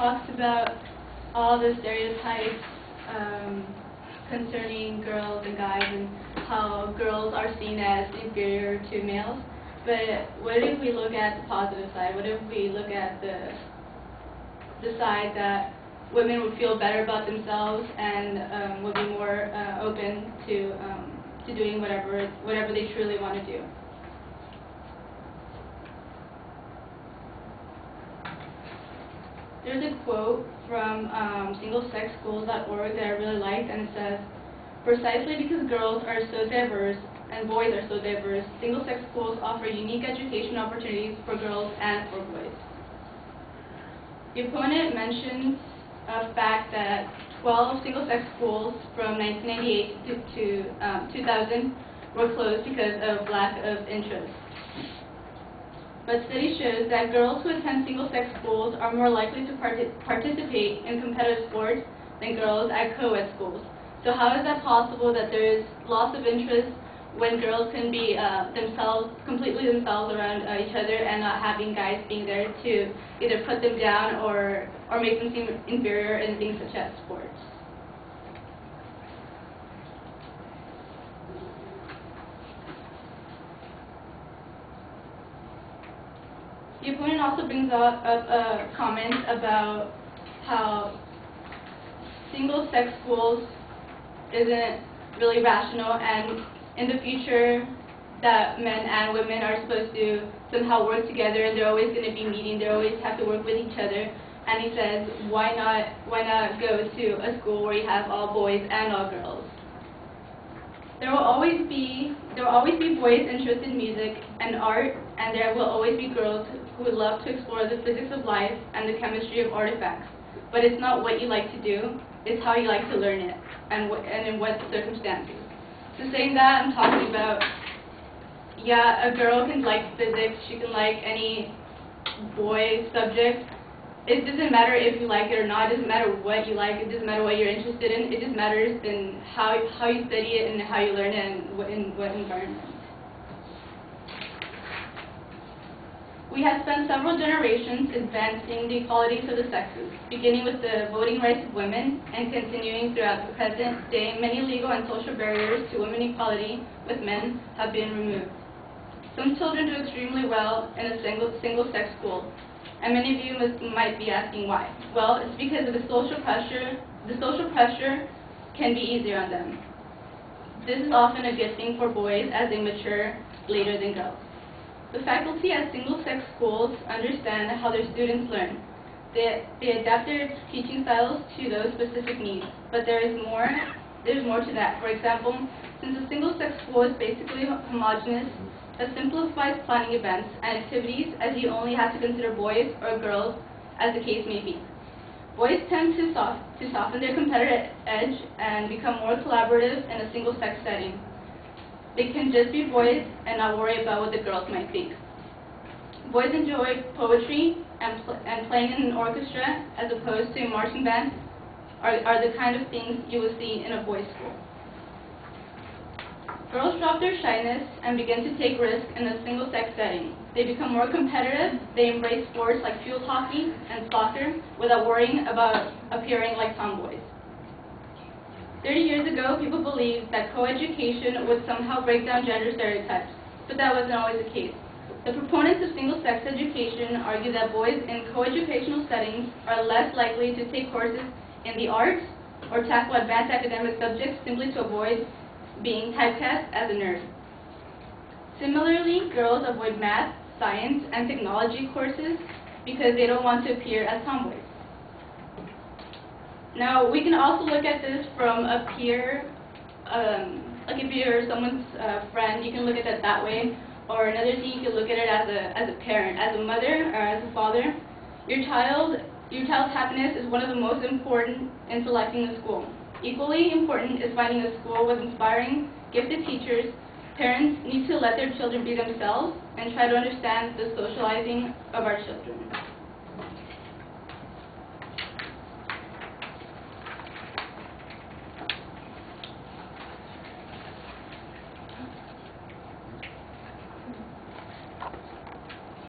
talks about all the stereotypes concerning girls and guys and how girls are seen as inferior to males. But what if we look at the positive side? What if we look at the side that women would feel better about themselves and would be more open to doing whatever they truly want to do? There's a quote from singleSexSchools.org that I really liked, and it says, "Precisely because girls are so diverse and boys are so diverse, single-sex schools offer unique education opportunities for girls and for boys." The opponent mentions a fact that 12 single-sex schools from 1998 to 2000 were closed because of lack of interest. But study shows that girls who attend single-sex schools are more likely to participate in competitive sports than girls at co-ed schools. So how is that possible that there is loss of interest when girls can be completely themselves around each other and not having guys being there to either put them down or make them seem inferior in things such as sports? The opponent also brings up a comment about how single-sex schools isn't really rational, and in the future that men and women are supposed to somehow work together, and they're always going to be meeting, they always have to work with each other. And he says, why not go to a school where you have all boys and all girls? There will always be boys interested in music and art, and there will always be girls who would love to explore the physics of life and the chemistry of artifacts. But it's not what you like to do, it's how you like to learn it, and in what circumstances. So saying that, I'm talking about, yeah, a girl can like physics, she can like any boy subject. It doesn't matter if you like it or not, it doesn't matter what you like, it doesn't matter what you're interested in, it just matters in how you study it and how you learn it and in what environment. We have spent several generations advancing the equalities of the sexes, beginning with the voting rights of women and continuing throughout the present day. Many legal and social barriers to women equality with men have been removed. Some children do extremely well in a single-sex school, and many of you might be asking why. Well, it's because of the social pressure. The social pressure can be easier on them. This is often a good thing for boys as they mature later than girls. The faculty at single-sex schools understand how their students learn. They adapt their teaching styles to those specific needs, but there's more to that. For example, since a single-sex school is basically homogeneous, it simplifies planning events and activities as you only have to consider boys or girls as the case may be. Boys tend to soften their competitive edge and become more collaborative in a single-sex setting. They can just be boys and not worry about what the girls might think. Boys enjoy poetry and playing in an orchestra as opposed to a marching band are the kind of things you will see in a boys' school. Girls drop their shyness and begin to take risks in a single-sex setting. They become more competitive, they embrace sports like field hockey and soccer without worrying about appearing like tomboys. 30 years ago, people believed that coeducation would somehow break down gender stereotypes, but that wasn't always the case. The proponents of single-sex education argue that boys in coeducational settings are less likely to take courses in the arts or tackle advanced academic subjects simply to avoid being typecast as a nerd. Similarly, girls avoid math, science, and technology courses because they don't want to appear as tomboys. Now, we can also look at this from a peer, like if you're someone's friend, you can look at it that way. Or another thing, you can look at it as a parent, as a mother or as a father. Your child's happiness is one of the most important in selecting a school. Equally important is finding a school with inspiring, gifted teachers. Parents need to let their children be themselves and try to understand the socializing of our children.